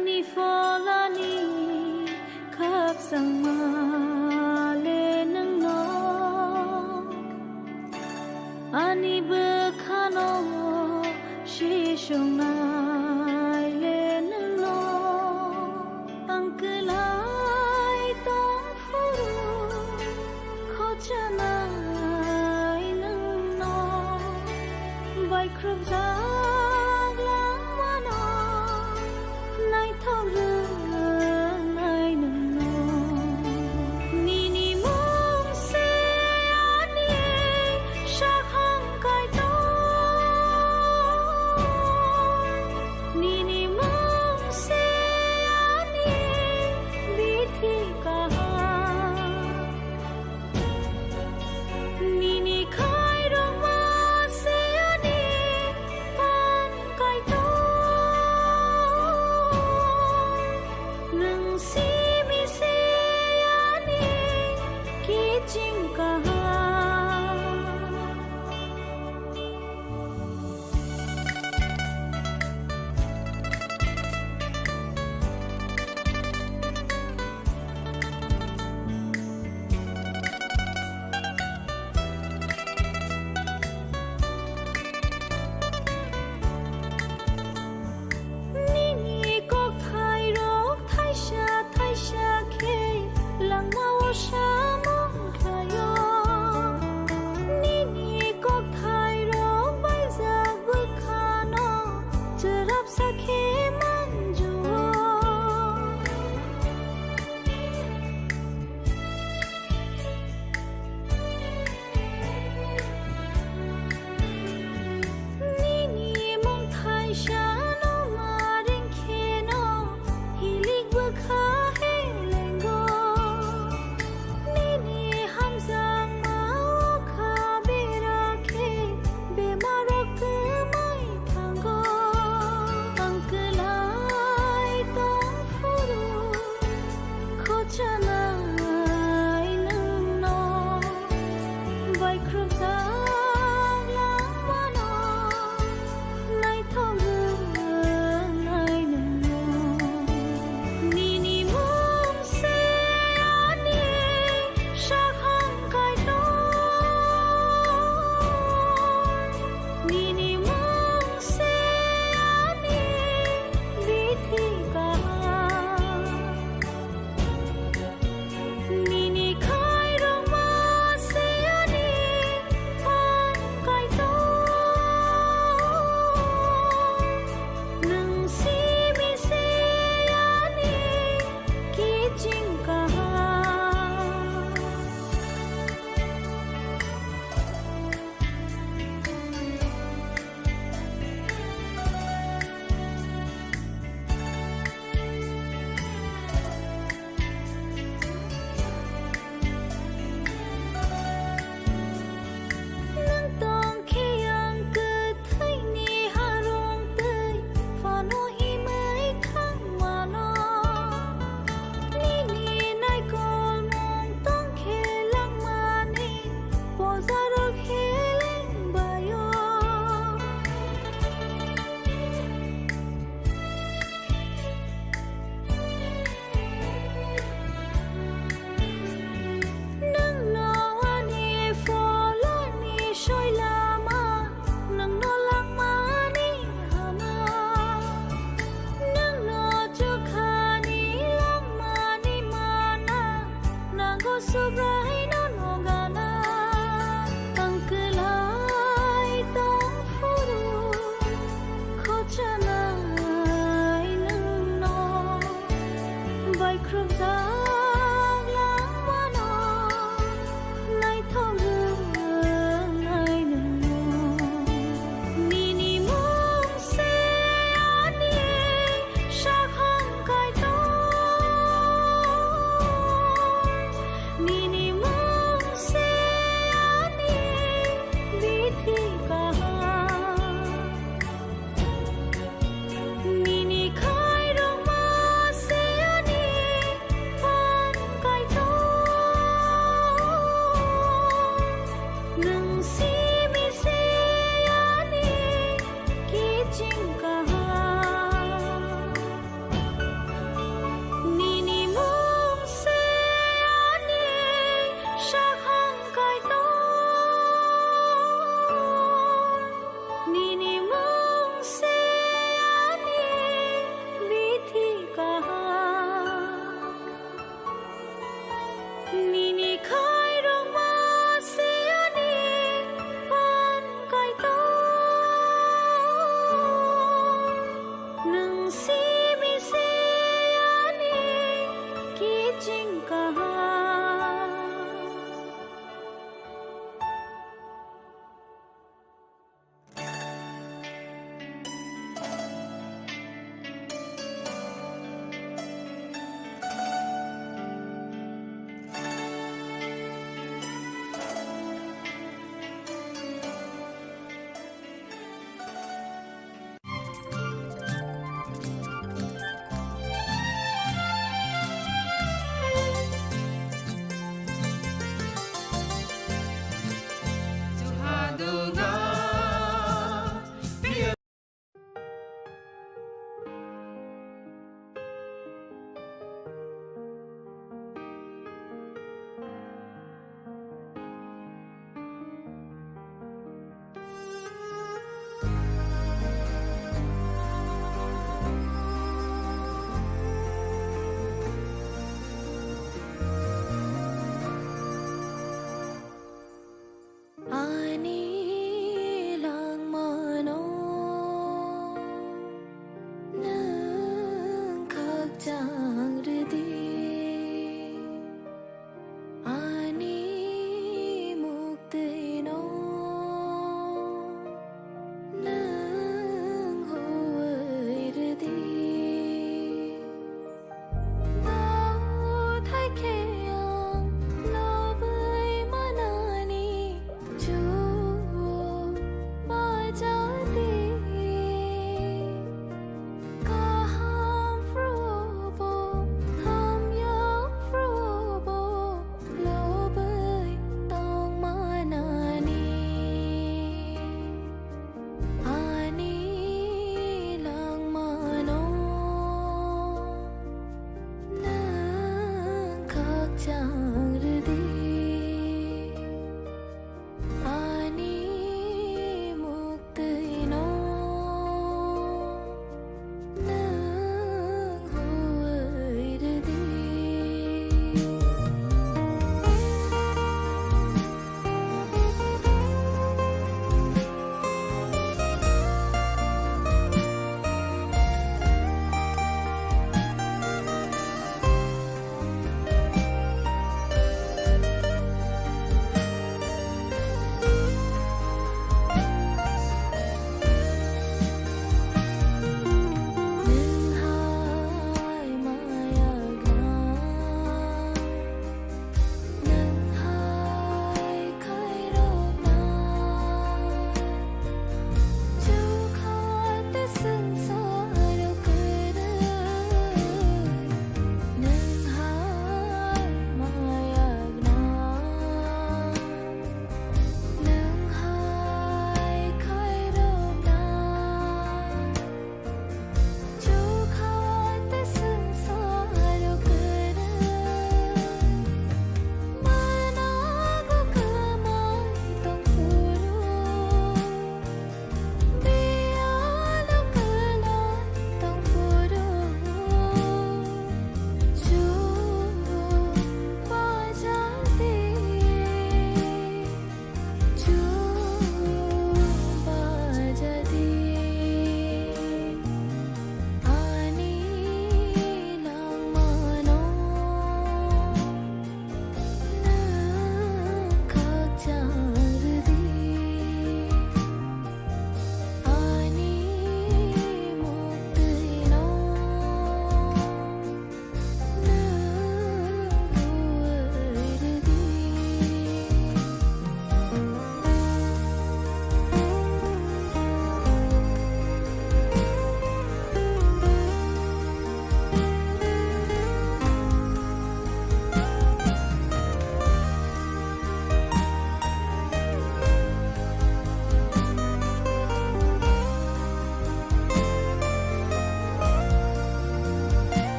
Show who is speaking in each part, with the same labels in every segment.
Speaker 1: Ani folani khap sang ma le nang no Ani bekhano shi shong nai le nang no Angkelai tong furu kho chanai nang no Bai krup za lang ma no Nai thao rương nai nang no Nini mong se ani sha khang kai to Nini mong se ani bi thi ka Nini khai rong ma se ani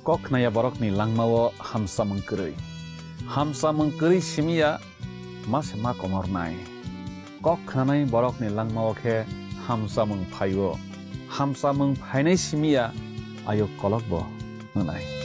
Speaker 2: koknaya borokni langmao hamsamung kwrwi simiya mase ma komor nai koknanai borokni langmao khe hamsamung phaio hamsamung phainai simiya ayo kolokbo nai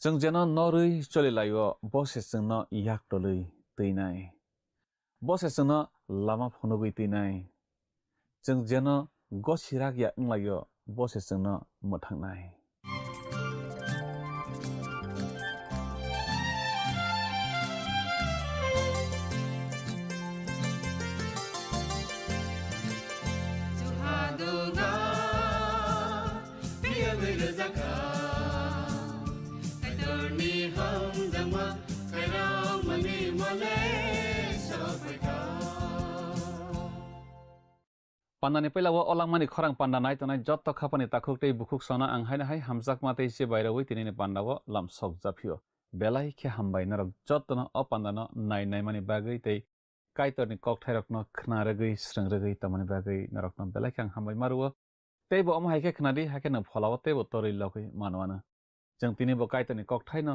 Speaker 2: जों जेन नरै चलिलायो बसे जोंनो याक टलै तैनाय बसे जोंनो लामा फनोबै तैनाय जों जेन गसिराग या अंलायो बसे जोंनो मोथांनाय Pandani pelawo olang mani khorang panda nai tonai jotto khapani takhuk tei bukhuk sona ang haina hai hamjak matei se bairawi tinini pandawo lamsok japio belai khe hambai narok jottono o pandano nai mani bagui tei kaitorni kok thairokno khnaragui srangragui tamani bagui narokno belai khe ang hambai maruo tei bo amhai khe khnadi haike no pholawo tei bo torui lokui manwana जों tini bo kaitorni kok thaino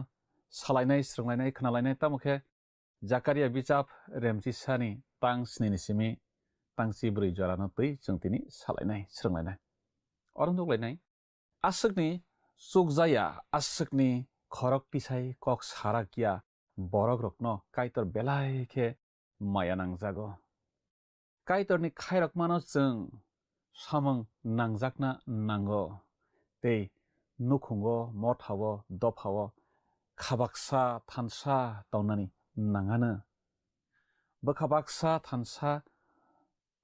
Speaker 2: salainai sranglainai khnalainai tamokhe Zakaria Bicap Remsi Sani tang snini simi tangsi beri jarana tui जों tini salainai sranglainai orang duklainai asukni sukjaya asukni khorok tisai kok sarakya borok rokno kaitor belai khe maya nangjago kaitorni khairok mano जों samung nangjakna nango tei nukhungo mothawo dophawo khabaksa thansa tawnani nangano bokhabaksa thansa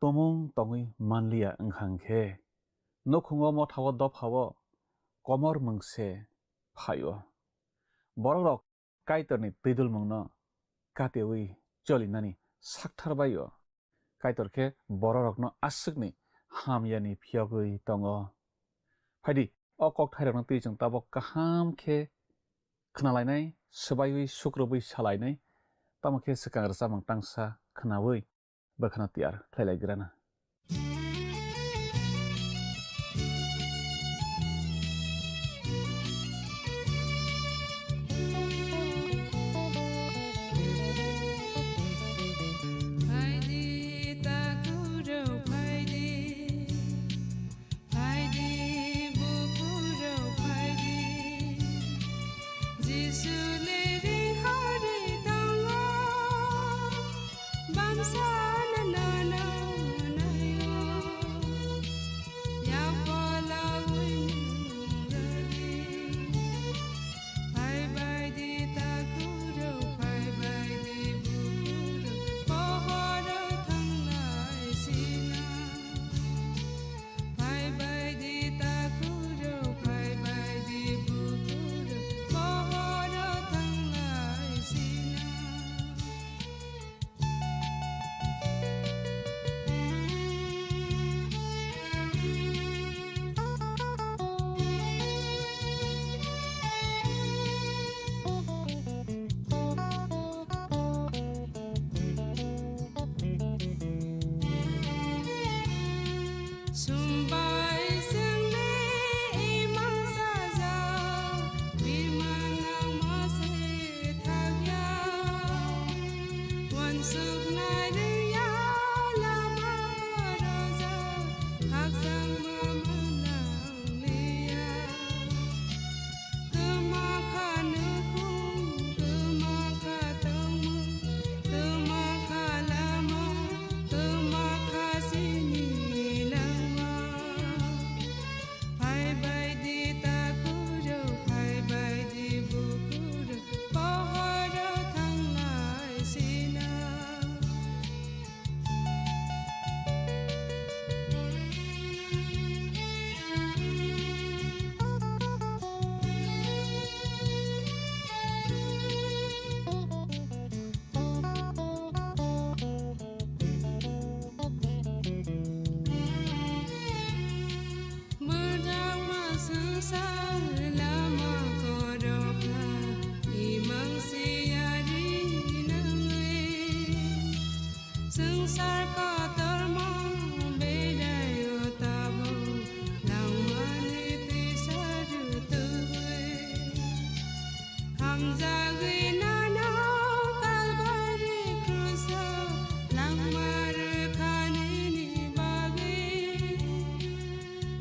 Speaker 2: tomung tongui manliya onghangkhe nukhungo mothawo dophawo komor mungse phaio borokrok kaitorni tuidulmungno katewi cholinani saktharbaio kaitorkhe bororokno asukni hamyani phiyogui tongo phaidi o kok thairokno tui जों tabok kaham khe khnalainai swbaiwi sukrubui salainai tamokhe swkang rwchapmung tangsa khnawi bakhana tiyar khlailaigrana
Speaker 1: 함작의 나노 갈바리 크루서 낭마를 가는 이 바게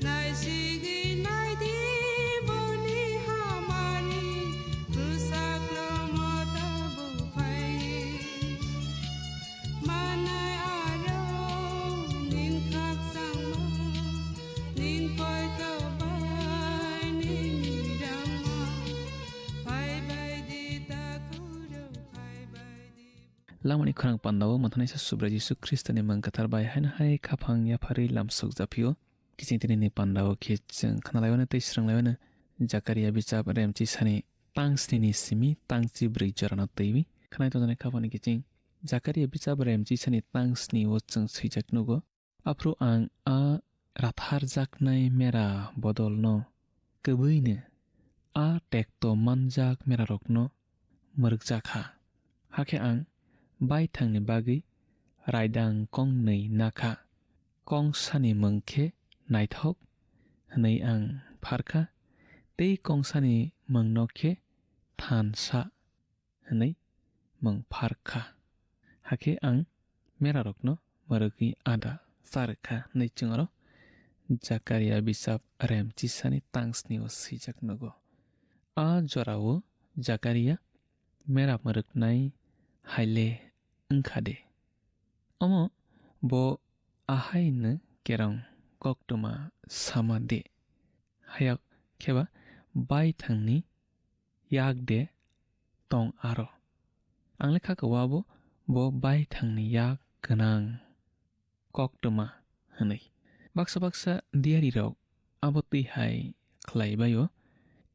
Speaker 1: 날씨기 나이디 보니 하마니 크루사클로 모다 부파이 만나이 아로 닌 각상마 닌 꼴도 바이 닌 이랑마 바이바이 디다쿠로 바이바이
Speaker 3: lamani khurang pandawo mathani sa subra jisu kristani mangkatar bai han hai khapang ya phari lamsok japio kising tini ni pandawo khecheng khanalawana tei sranglawana jakaria bichap remchi sani tangsni ni simi tangchi brei jarana teibi khanai tonjane khapani kiching jakaria bichap remchi sani tangsni wo cheng swijak nugo apro ang a rathar jaknai mera bodolno kbuine a tekto manjak mera rokno murukjakha hake ang bai thangni bagui raidang kong nei nakha kong sani mangkhe naithok hnei ang pharkha tei kong sani mangnokhe thansa hnei mang pharkha hake ang mera rokno marugui ada sarkha nei chungaro jakaria bisap remchi sani tangsni o sijak nugo a jorao jakaria mera maruknai haile angkhade omo bo ahain kerong koktuma samade hayak kheba bai thangni yakde tong aro anglekha kwabo bo bai thangni yak ganang koktuma hanai baksa diari rok aboti hai khlaibayo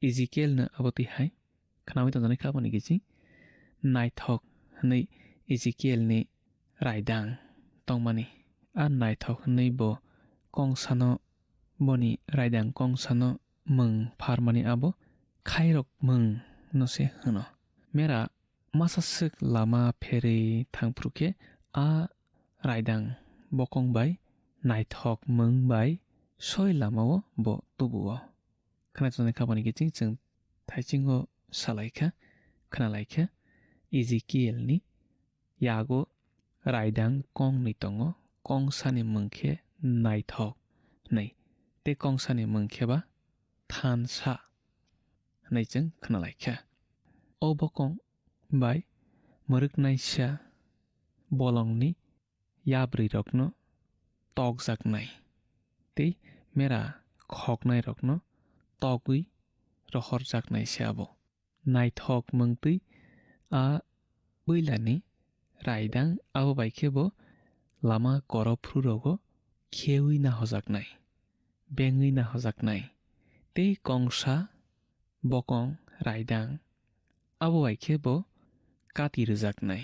Speaker 3: ezekiel na aboti hai khanawi tonjane khapani gichi naithok hanai ezekiel ni raidang tongmani a naithok hanai bo kongsano boni raidang kongsano mung pharmani abo khairok mung no se hano mera masasuk lama pheri thangpruke a raidang bokong bai naithok mung bai soi lamao bo tubuo khanajone khapani giching chung thaichingo salaikha khanalaikha ezekiel ni yago raidang kong ni tongo kong sani mungkhe naithok nei te kong sani mungkhe ba thansa nei chung khanalaikha o bokong bai muruknaisa bolongni yabri rokno tokjaknai tei mera khoknai rokno togui rohorjaknai sabo naithok mungtui a builani raidang abo baikhe bo lama korofru rogo kheui na hojaknai bengui na hojaknai tei kongsa bokong raidang abo baikhe bo kati rujaknai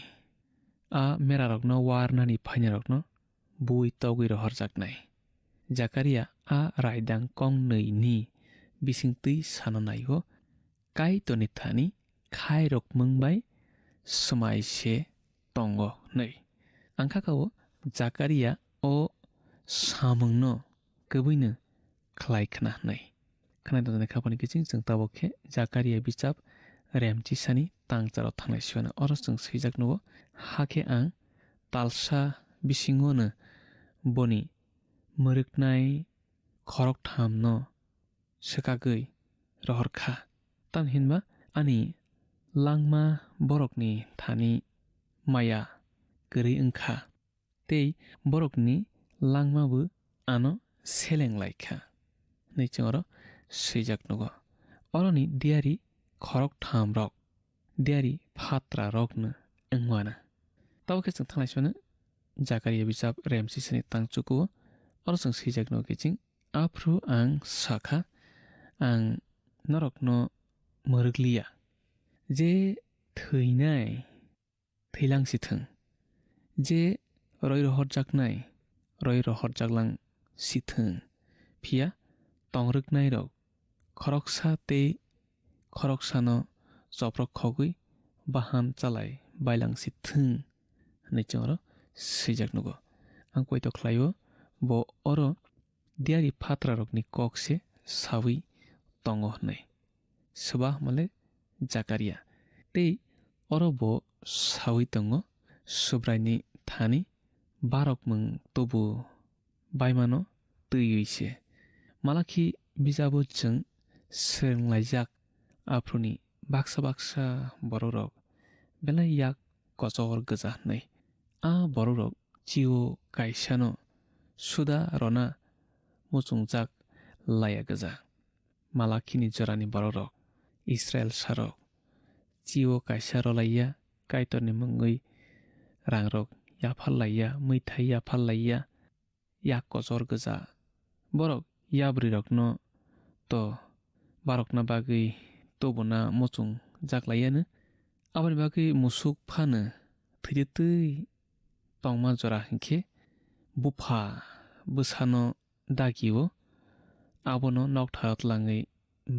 Speaker 3: a mera rokno warnani phaina rokno bui togui rohorjaknai jakaria a raidang kong nei ni bisingtui sananaigo kai toni thani khai rok mungbai smaise tongo nei angkhakao jakaria o samungno kbuino khlaikhna nei khanai tonjane khapani kiching chung tabokhe jakaria bichap remchi sani tangcharo thangnai siwana oro chung swijak nugo hake ang talsa bisingono boni muruknai khorok thamno swkagui rohorkha tamhinba ani langma borokni thani maya kwrui wngkha tei borokni langmabu ano selenglaikhha nei chungaro swijak nugo oroni diari khorok tham rok diari phatra rokno wngmana tabokhe chung thangnai siwana jakaria bichap remchi sani tangchuko oro chung swijak nugo kiching afru ang sakha ang norokno murukliya je thwinai thwilangsithung je roi rohorjaknai roi rohorjaklang sithung phia tongruknai rok khoroksa tei khoroksano choprok khogui baham chalai bailang sithung nei chungaro swijak nugo ang poito khlaio bo oro diari phatra rokni kokse sawi tongo hnai swba male jakaria tei oro bo sawi tongo subraini thani barok mung tobu baimano tui se malaki bijabo chung sernlaijak aproni baksa borok belai yak kochor geza nei a borok chio kaisano suda rona muchungjak laya geza malakini jorani borok Israel sarok chio kaisa rolaiya kaitorni mungoi rangrok yaphal laiya muithai yaphal laiya yak kochor geza borok yabri rokno to barokna bagui tobuna muchung jaklayano aboni bagui musuk phano thiditui tongma jora hinkhe bupha bwsano dagio abono noktharatlangui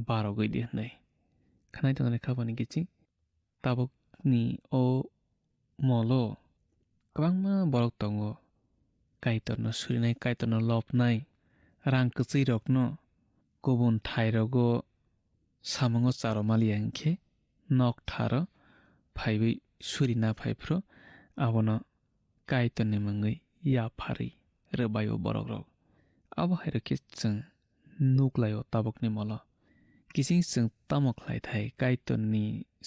Speaker 3: barogui di hnai khanai tongnai khabani kiching tabukni o molo kwbangma borok tongo kaitorno surinai kaitorno lopnai rang kwchui rokno kubun thairogo samungo charomaliya hinkhe noktharo phaibai surina phaipro abono kaitorni mungui yapharui rwbaio borok rok abo hairokhe chung nuklaio tabukni molo kising chung tamo khlaithai kaitorni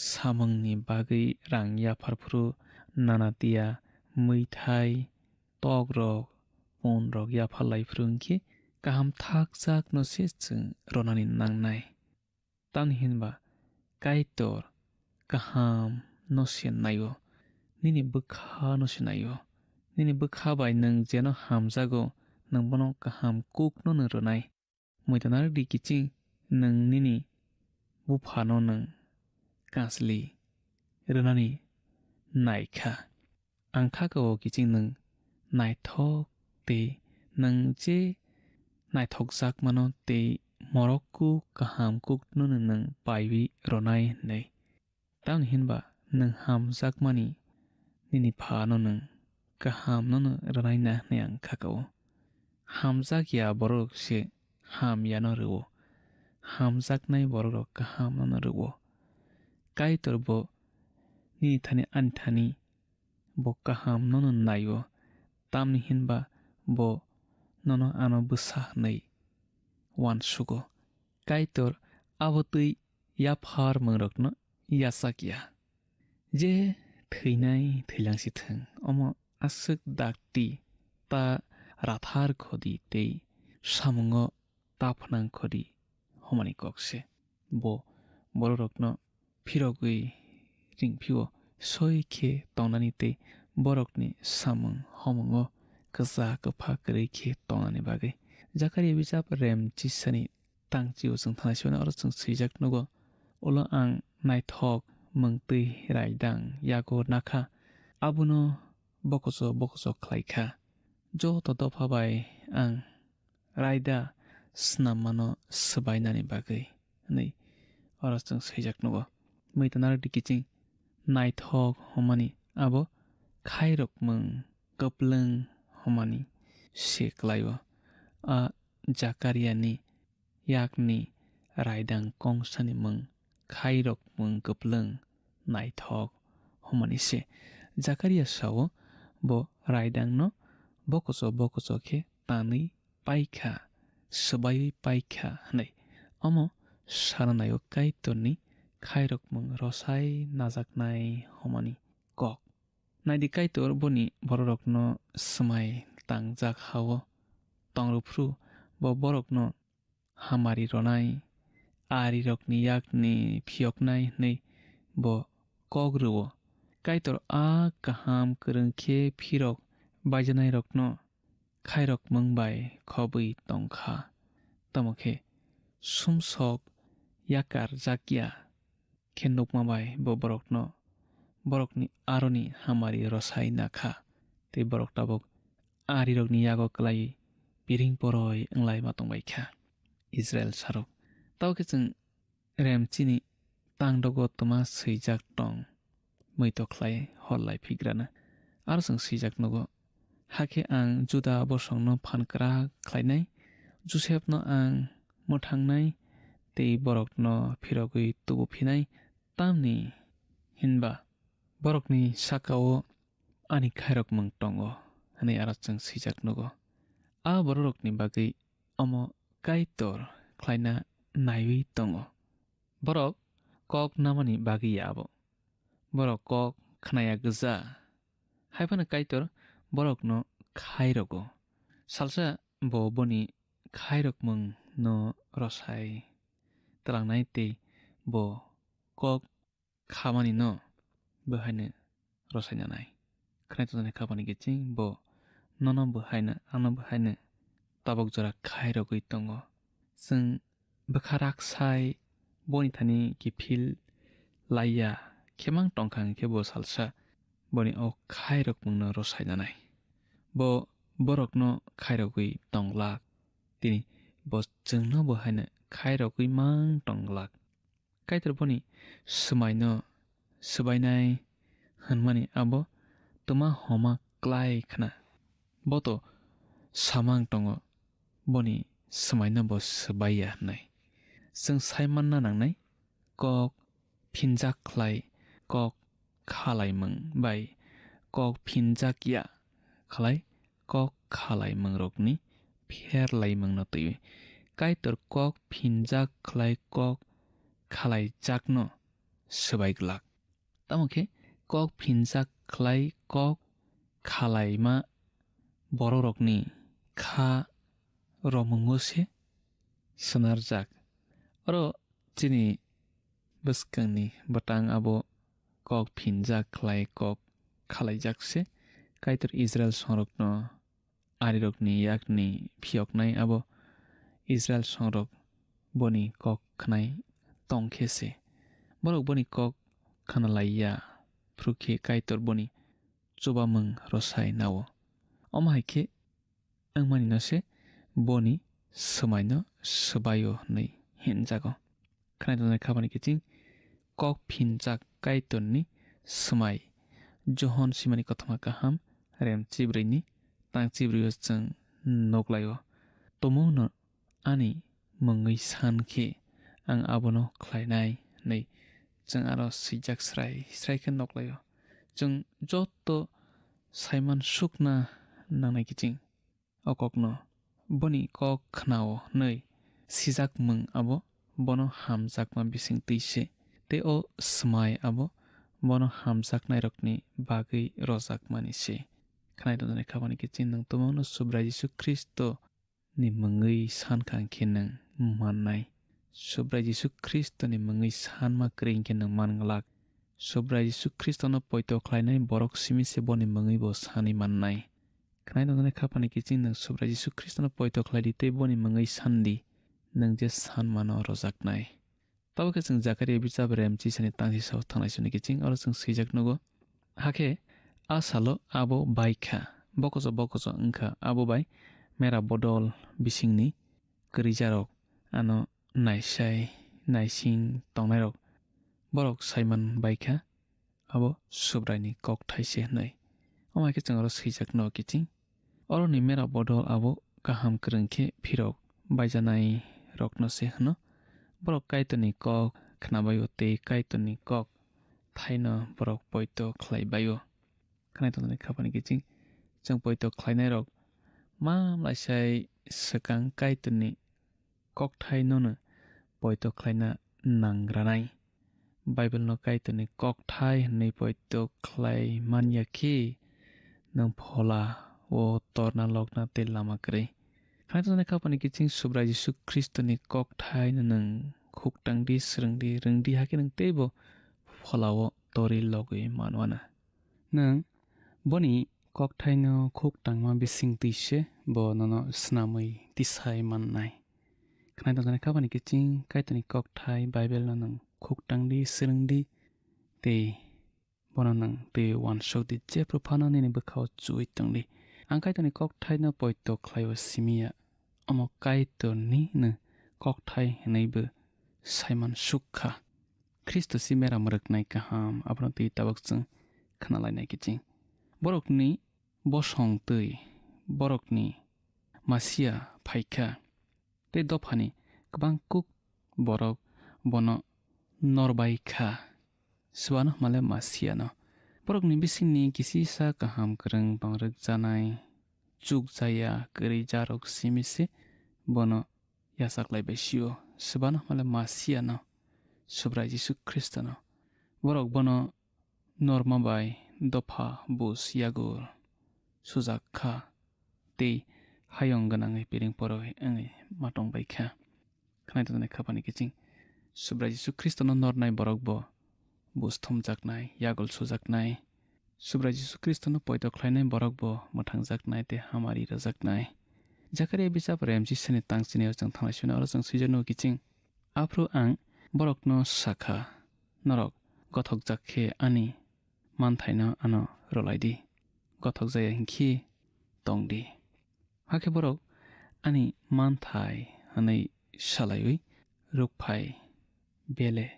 Speaker 3: samungni bagui rang yapharfru nanatiya muithai togrok punrok yaphallaifru hinkhe kaham thakjak no se chung ronani nangnai tamni hinba kaitor kaham no se naio nini bwkha no se naio nini bwkha bai nung jeno hamjago nung bono kaham kukno no rwnai muitonare di kiching nung nini buphano nung kachli rwnani naikha ang khakao kiching nung naithok tei nung je naithokjak mano tei morokku kaham kukno no nung paibi ronai hnai tamni hinba nung hamjakmani nini phano nung kaham no rwnai na hnai ang khakao hamjakya borok se hamya no rwo hamjaknai borok kaham no rwo kaitor bo nini thani ani thani bo kaham no naio tamni hinba bo nono ano bwsa hnai uansugo kaitor abo tui yaphar mungrokno yasakya je theinai theilangsi thung omo aswk dakti ta rathar khodi tei samungo taphnang khodi homani kokse bo borokno phirogui ringphio soikhe tongnani tei borokni samung homungo ksa kpha kwrui khe tongnani bagui Zakaria bijap rem chisani tangchio chung thanai oro chung swijak nogo ulo ang naithok mungtui raidang yago nakha abono bokoso khlaikha joto dopha bai ang raida snammano swainani bagui nei oro chung swijak nogo muitonar dikiching naithok homani abo khairok mung kaplung homani se klaio a Zakaria ni yakni raidang kongsani mung khairok mung kaplung naithok homani se Zakaria sao bo raidang no bokoso khe tanui paikha swbaiui paikha hnai omo saranayo kaitorni khairok mung rosai najaknai homani kok naidi kaitor boni borokno smai tangjak hao tongrupru bo borokno hamari ronai ari rokni yakni phiyoknai hnai bo kogrwo kaitor a kaham kwrwngkhe phirok baijanai rokno khairok mungbai khobui tongkha tamokhe sumsok yakar jakya khe nukma bai bo borokni aroni hamari rosai nakha tei borok tabuk ari rokni yago klai piring poroi wnglaima tongbaikha Israel sarok tawkhe chung remchini tangdogo toma swijak tong muito khlai hollai phigrana aro chung swijak nogo hakhe ang Juda bosongno phankra khlainai Joseph no ang muthangnai tei borokno phirogui tubuphinai tamni hinba borokni sakao ani khairok mung tongo hanei aro chang sijak nugo a borokni bagui omo kaitor khlaina naiwi tongo borok kok namani bagui abo borok kok khnaya gja haibana kaitor borokno khairogo salsa bo boni khairok mung no rosai talangnai tei bo kok khamani no bahaina rosainanai khnai tonjani khabani giching bo nono bahaina ano bahaina tabok jora khairogui tongo jeng bwkharak sai boni thani kifil laiya khemang tongkhang khe bo salsa boni o khairok mungno rosainanai bo borokno khairogui tonglak tini bo jengno bahaina khairogui mang tonglak kaitor boni smaino sbainai hanmani abo tuma homa klai khna boto samang tongo boni smaino bo sbaiya hnai jeng saimanna nangnai kok phinjak khlai kok khalai mung bai kok phinjakya khlai kok khalai mungrokni pherlai mungno tui kaitor kok phinjak khlai kok khalai jakno sbaiglak tamokhe kok phinjak khlai kok khalaima borokni kha romungo se swnarjak aro chini bwskangni botang abo kok phinjak khlai kok khalaijak se kaitor Israel songrokno arirokni yakni phiyoknai abo Israel songrok boni kok khnai tongkhe se borok boni kok khanalaiya frukhe kaitor boni chubamung rosai nao omahaikhe angmani no se boni smaino sbaio nei hinjago khnai tonjani khabani kiching kok phinjak kaitorni smai johon simani kothoma kaham rem chibrini tang chibrio chang noklaio tomungno ani mungui sankhe ang abono khlainai nei chang aro sijak srai khe noklaio chang joto saiman sukna nangnai kiching okokno boni kok khnao nei sijak mung abo bono hamjakma bising tuise te o smai abo bono hamjaknai rokni bagui rojakmani se khnai tonjani khabani kiching nang tomongno subra Jisu Kristo ni mungui sankang khe nang mannai subra Jisu Kristo ni mungui sanma kring khe nang manglak subra Jisu Kristo no poito khlainai borok simi se boni mungui bo sani mannai khnai tonjani khabani kiching nang subra Jisu Kristo no poito khlaidi te boni mungui sandi nang je sanmano rojaknai tabo khe jeng Zakaria bichab remchi sani tangsi saw thangnai suni kiching aro jeng sijak nugo hakhe asalo abo baikha bokojo wngkha abo bai mera bodol bisingni krijarok ano naising tongnai borok saiman baikha abo subraini kok thaise hnai omaikhe jeng aro sijak no kiching oro ni mera bodol abo kaham kwrwngkhe phirok baijanai rokno se hno borok kaitorni kok khnabaio tei kaitorni kok thaino borok poito khlaibaio khnai tonjani khabani kiching jeng poito khlainai rok mamlaisai swkang kaitorni kok thaino no poito khlaina nangranai Bible no kaitorni kok thai hinui poito khlai manya khe nang phola o torna lokna te lama kwrwi khnai tonjani khabani kiching subra Jisu Kristo ni kok thai nang khuktangdi srengdi rengdi hakhe nang teibo pholao tori logui manwana nang boni kok thai no khuktangma bising tuise bo nono snamui tisai mannai khnai tonjani khabani kiching kaitorni kok thai Bible no nang khuktangdi srengdi tei bono nang tei wansokdi jefru phano nini bwkhao chui tongdi ang kaitorni kok thai no poito khlaio simia omo kaitorni no kok thai hinaibo saiman sukha Kristo si mera mrwknai kaham abono tui tabok chang khnalainai kiching borokni bosong tui borokni masia phaikha tei dophani kwbang kuk borok bono norbaikha Subano male masiano. Borok ni bisingni kisisa kaham kereng pangrek janai. Juk jaya keri jarok simisi bono yasak lai besio. Subano male masiano. Subra Jisu Kristano. Borok bono norma bai dopa bus yagur. Sujak ka. Tei hayong ganangai piring poroi angai matong bai ka. Kanai tanai kapani kicing. Subra Jisu Kristano nornai borok bo. Bus thumjaknai yagol sujaknai. Subra Jisu Kristano poito khlainai borok bo mothangjaknai te hamari rajaknai. Jakaria bisap remji seni tangchini jang thanglai oro jang sijano kicing. Afro ang borok no sakha norok gothok jakhe ani manthaino ano rolaidi. Gothok jaya hinkhi tongdi. Hake borok ani manthai hanai salaiwi rukphai bele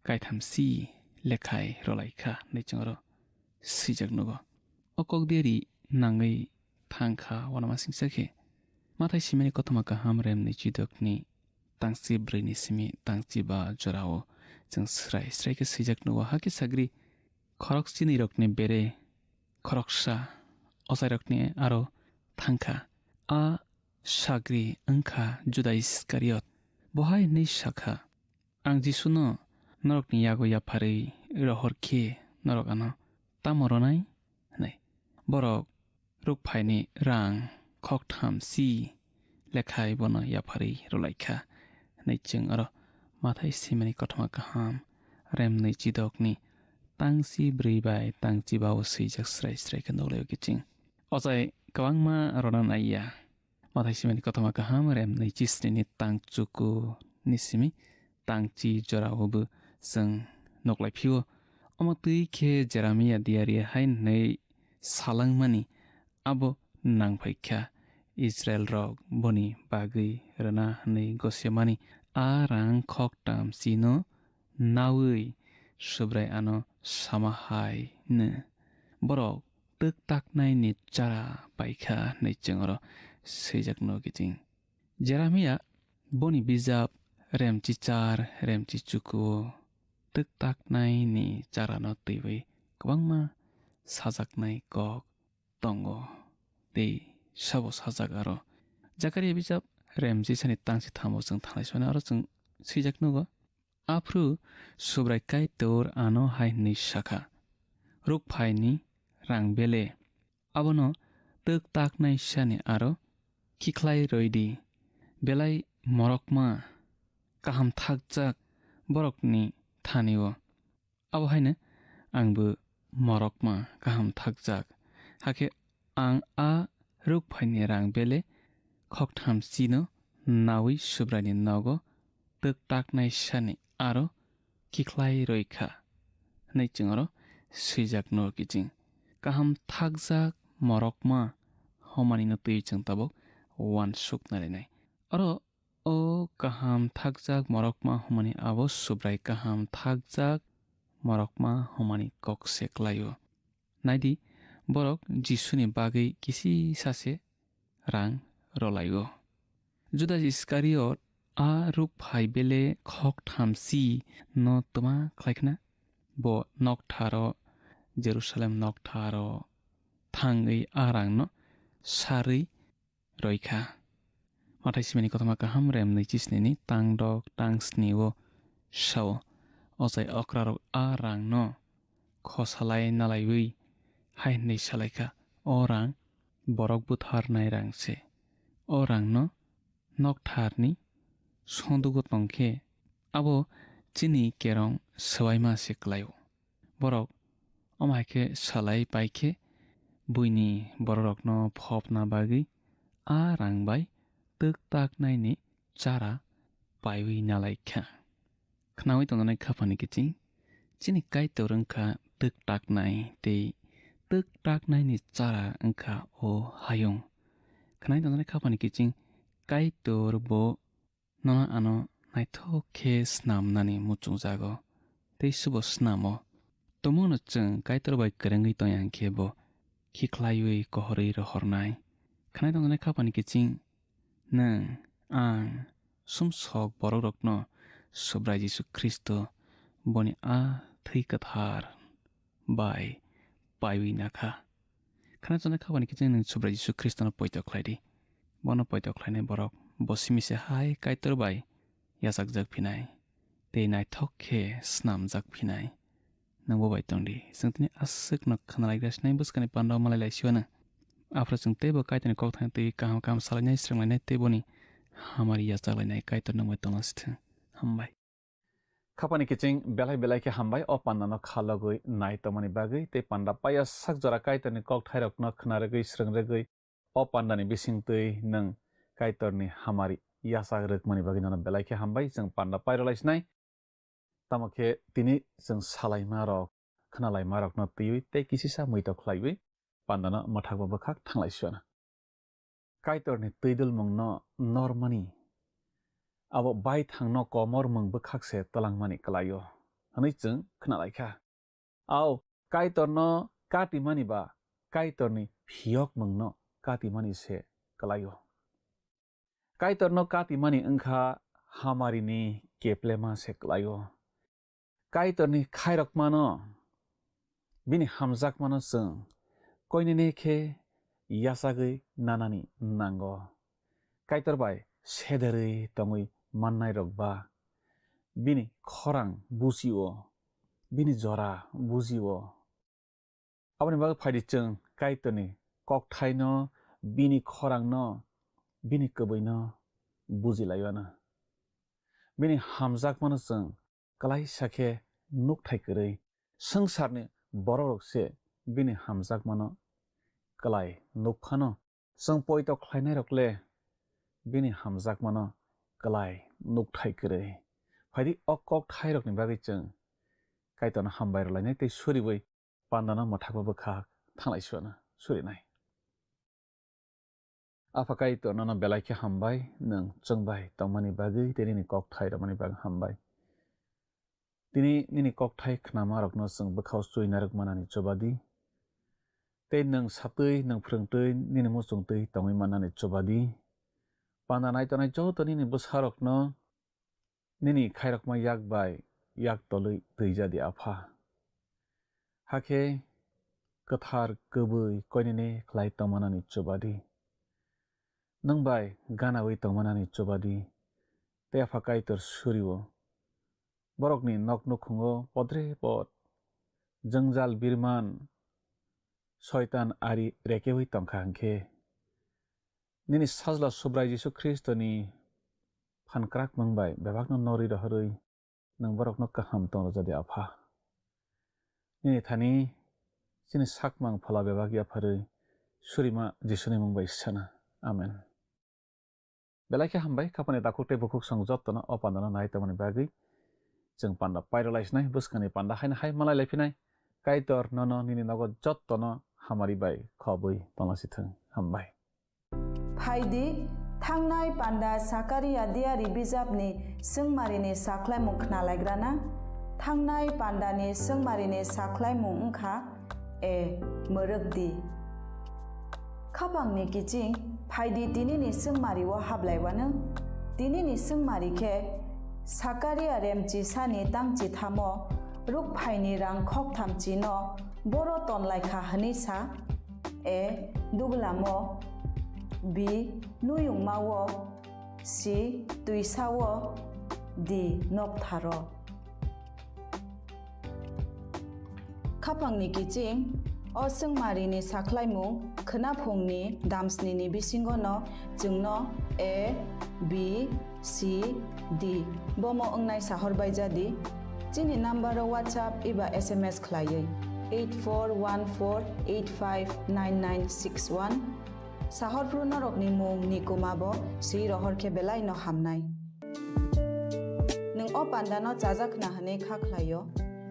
Speaker 3: kaithamsi lekhai rolaikha naichangro sijak nugo okok deri nangai thangkha wanama singsakhe mathai simeni kothoma kaham rem ni chidokni tangchi brini simi tangchi ba jorao jang srai ke sijak nugo haki sagri khorok chini rokni bere khoroksa osai rokni aro thangkha a sagri angkha juda iskariot bohai nei sakha ang jisuno norokni yago yapharei rohorkhe norok ano tamoronai nei borok rukphaini rang khoktham si lekhai bono yapharei rolaikha nei ching aro mathai simani kothoma kaham rem nei chidokni tangsi brei bai tangchi bao sijak srai ke noleo kiching ojai kwangma ronan aiya mathai simani kothoma kaham rem nei chisni tangchuku nisimi tangchi joraobu jeng noklai phio omo tui khe Jeremiah diari hain nei salangmani abo nangphaikha Israel rok boni bagui rana nei gosemani a rang khoktam sino nawi subrai ano samahai ne borok tuk taknai ni chara paikha nei chengro sejak no kiting Jeremiah boni bijap remchi char remchi chuku tuk taknai ni chara no teibai kwangma sajaknai kok tongo tei sabo sajak aro Jakaria bijap remchi sani tangsi thamo jeng thanglai sona aro jeng sijak nugo afru subrai kai tor ano hai ni sakha rukphai ni rangbele abono tuk taknai sani aro kikhlai roidi belai morokma kaham thakjak borokni thanio abo haine angbo morokma kaham thakjak hake ang a rukphaini rangbele khoktham chino nawi subrani nogo tuk taknai sani aro kikhlai roikha nei chingoro sijak no kiching kaham thakjak morokma homani no tui chang tabok wan suk narinai aro o kaham thakjak morokma homani abo subrai kaham thakjak morokma homani kok seklayo naidi borok jisuni bagui kisi sase rang rolayo Judas Iskariot a rukphai bele khoktham si no tuma khlaikna bo noktharo Jerusalem noktharo thangui arang no sari roikha mathai simeni kothoma kaham rem nei chisni tangdok tangsni o sao ojai okrarok arang no khosalai nalaiwi hai nei salaikha orang borok buthar nai rangse orang no noktharni sondugo tongkhe abo chini kerong swaima seklayo borok omaike salai paikhe buini borok no phopna bagi a rangbai tuk taknai ni chara paiwi nalaikha khnawi tongnai khapani kiching chini kai torungkha tuk taknai tei tuk taknai ni chara angkha o hayong khnai tongnai khapani kiching kai tor bo nona ano naithok khe snamnani muchungjago tei subo snamo tomono cheng kai tor bai kerengui toyang khe bo khikhlaiwi kohorei rohornai khnai tongnai khapani kiching nang ang sumsok borok rokno subrai Jisu Kristo boni a थै कथार बाय पाइवी नाखा खाना जानाय खाबानि गेजेरजों नों सुब्रा जिसु ख्रिस्टनो पयत' खालायदि बनो पयत' खालायनाय बरक बसिमिसे हाय कायतर बाय यासाक जाक फिनाय ते नायथक खे स्नाम जाक फिनाय नंगौ बाय तंदि जों तिनि आसुक न खाना लायगासिनाय बुसकानि पान्डाव मालाय लायसिवानो आफ्रा जों तेबो कायतनि कक थां ते काम काम सालायनाय स्रांलायनाय तेबोनि हामारि यासाक लायनाय कायतर नंबाय तंगासिथों हामबाय
Speaker 2: खापानि किचिं बेलाय बेलाय के हामबाय अ पान्डानो खालगै नाय तमनि बागै ते पान्डा पाया sak जरा कायतनि कक थायरक न खनारगै स्रंरगै अ पान्डानि बिसिंतै नों कायतरनि हामारि यासाक रोखमनि बागै नन बेलाय के हामबाय जों पान्डा पायरलायसिनाय तामखे तिनि जों सालाय मारक खनालाय मारक न तैयै ते किसिसा मैत खलायबै पान्डानो मथाकबो बखाक थांलायसिवाना कायतरनि तैदुल मंनो नरमानि abo bai thangno komor mungbo khakse talangmani kalayo hanai chung khnalayka au kaitorno katimani ba kaitorni phiok mungno katimani se kalayo kaitorno katimani wngkha hamarini keplema se kalayo kaitorni khairokmano bini hamjakmano chung koinini khe yasagui nanani nango kaitor bai sederui tongui mannai rokba bini khorang busio bini jora buzio aboni bagai phaidi chung kaitorni kokthaino bini khorangno bini kwbui bujilayano bini hamjakmano chung kalaisa khe nukthai kwrui sangsarni borok-rokse bini hamjakmano kalai nukphano chung poito khlainai rokle bini hamjakmano kalai nukthai kwrui phaidi o kok thairokni bagui chung kaitorno hambai rolainai tei suribui pandano mathakbo bwkhak thanglaisuano surinai afa kaitorno no belai khe hambai nung chungbai tongmani bagui tei nini kok thairokmani bagui hambai tini nini kok thai khnama rokno chung bwkhao chuinarok manani chobadi tei nung satui nung phwrwngtui nini muchungtui tongui manani chobadi panda naitonai joto nini bwsarokno nini khairokma yakbai yak tolui twijadi afa hakhe kwthar kwbui koinini khlai tongmanani chobadi nungbai ganawi tongmanani chobadi tei afa kaitor surio borokni nok nukhungo podre pod jangjal birman shaitan ari rekewi tongkha hingkhe nini sajla subrai jisu Kristoni phankrak mungbai bebakno nori rohorui nung borokno kaham tongrojadi afa nini thani chini sakmang phala bebak yafarui surima jisuni mungbai sana amen belai khe hambai khapani dakhuk tei bukhuk song jotono o pandano nai tongmani bagui chung panda pairolaisinai bwskani panda haina hai malai laifinai kaitor nono nini nogo jotono hamari bai khobui tonglasithung hambai
Speaker 4: Phaidi thangnai panda Sakariya diari bijapni sungmarini saklaimung khnalaigrana thangnai pandani sungmarini saklaimung wngkha a mörokdi khapangni kiching phaidi tinini sungmario hablaiwano tinini sungmari khe Sakariya remchi sani tangchi thamo rukphaini rang khoktamchi no boro tonlaikha hini sa a duglamo B. Nuyungmawo C. Tuisawo D. Noktharo Khapangni kiching o sungmarini saklaimung khnaphungni damsnini bisingo no chungno A B C D bomo ongnai sahorbai jadi chini number WhatsApp iba SMS khlaiui 8414859961 Sahorpru norokni mung nikumabo si rohorkhe belai no hamnai nung o pandano chajakna hane kha khlaio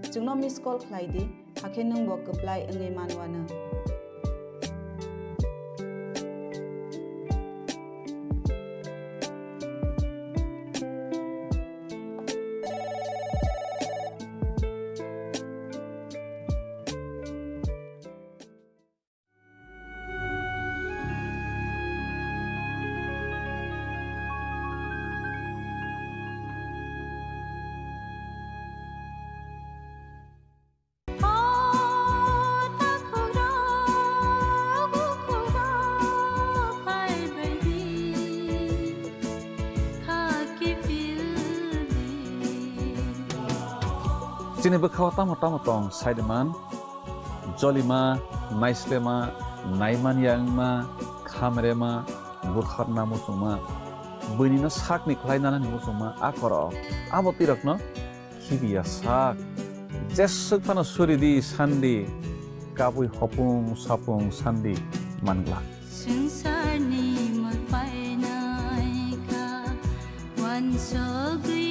Speaker 4: chungno miss call khlaidi hakhe nung bo apply angai manwana
Speaker 2: sini bekhaw tamo tong saideman jolima naislema naiman yangma khamrema butharna musuma bunina sakni khlainana ni musuma akoro abo tirakno khibiya sak jesuk phano suridi sandi kabui hopung sapung sandi mangla
Speaker 1: संसारनि मपाइनायका वानसगै